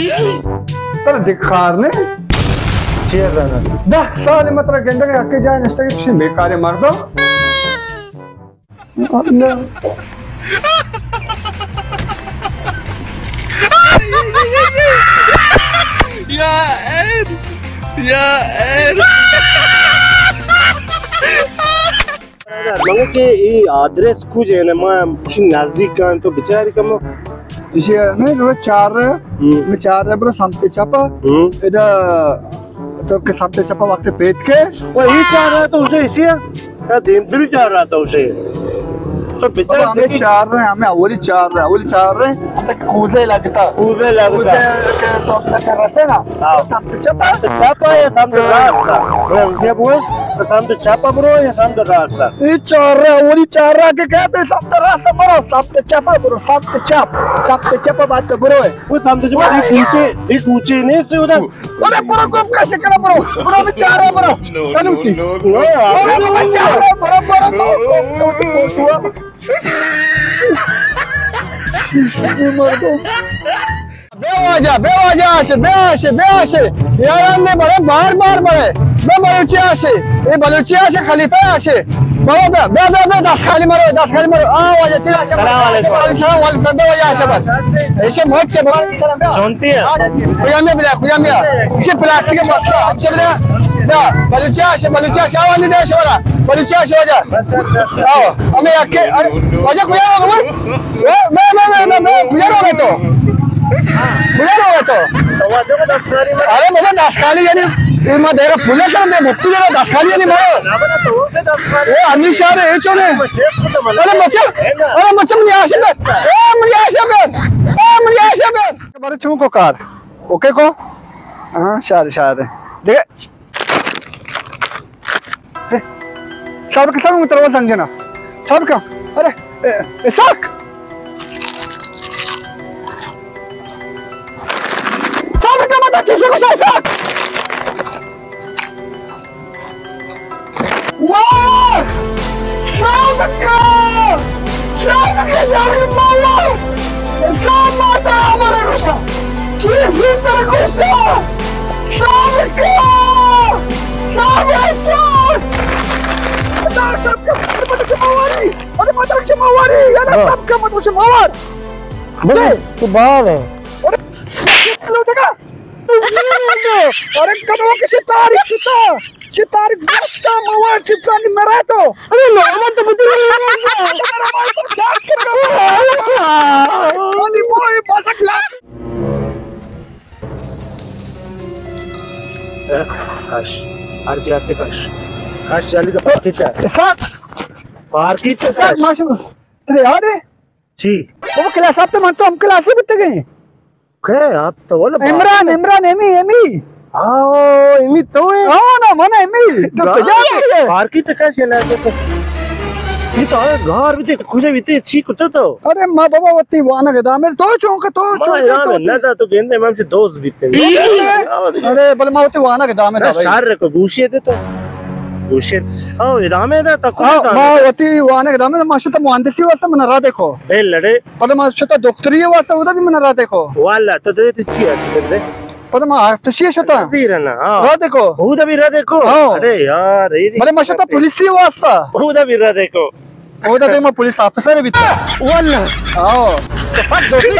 तर दिखार ने dah साले मतलब गेंदा के आके जाए नष्ट के पीछे बेकार मार दो Manga ke i adres kuje ne ma nazik kan to bichari kamo इसे नहीं वो चार है बरो सामने चापा इधर तो के सामने चापा वक्त पेट के वो ही चाह रहा था उसे इसी है क्या दिन भी चाह रहा था उसे तो बेचारा हमें हमें अवली चार रहे तक कूदे लगता तो अपना कर रहे ना सामने चापा या सामने रास्ता क्या बोल सामने चापा ब्रो या सामने रास्ता ये अवली चार के कहते हैं सामने रास्ता ब्रो सामने चापा ब्रो सामने चापा बात तो ब्रो है वो सामने चापा एक ऊंचे नहीं से उधर अरे ब्रो को कैसे करा ब्रो में चार है ब्रो बेवाजा आशे यार ने बड़े बार बढ़े बलूची आशे खलीफा आशे बे दस खाली मारो वाजा सलाम वालेकुम बेवाजा आशे बस ऐसे मत चे जानती है खुयामिया इसे प्लास्टिक के मस्त हमसे बता बलूची आशे आवाज नहीं दे शोरा बलूची आशे वाजा आओ हमें आके अरे वाजा खुया होगा मैं खुया होगा तो अरे मुझे दस खाली यानी मैं देखा फुले कर दे मुक्ति दे दस खाली यानी मारो वो अनिशार है चोने अरे मच्छर मुझे आशा कर बारे चूं को कार ओके को हाँ शायद देखे सब उतरवा संजना सब का अरे साक अच्छे से कुछ ऐसा जाने माला क्या माता हमारे गुस्सा क्या भीतर गुस्सा तू बाहर है अरे कदों के सितारे गुस्सा मवार चिपका के मरा तो अरे लोमन तो मुझे बोय पासकला काश अर्जी से काश जाली का मार्केट से माशा तेरे याद है जी वो क्लास आप तो मन तो हम क्लास ही बित गए क्या आप तो बोला इमरान एमी हाँ एमी तो है हाँ ना मन एमी तो मार्केट का चला तो ये तो घर भी कुछ भी ते छी कुत्ता तो अरे मां बाबा वती वाना गदा में तो चौंक तो ना तो गेंदे में से दोस्त बीते अरे बल मां वती वाना गदा में शार को गुशिए दे तो गुशिए ओ इदामे दा तको मां वती वाना गदा में माशता मुहंदिसी वास्ते मनरा देखो ए लड़े पद माशता डॉक्टरी वास्ते उदा भी मनरा देखो वाला तो दे छी अच्छी दे पद मां तशी शता जीरना रा देखो उदा भी रा देखो अरे यार ये बले माशता पुलिस वास्ता उदा भी रा देखो उदा ते मां पुलिस ऑफिसर भी वाला आओ तो फक दोस्ती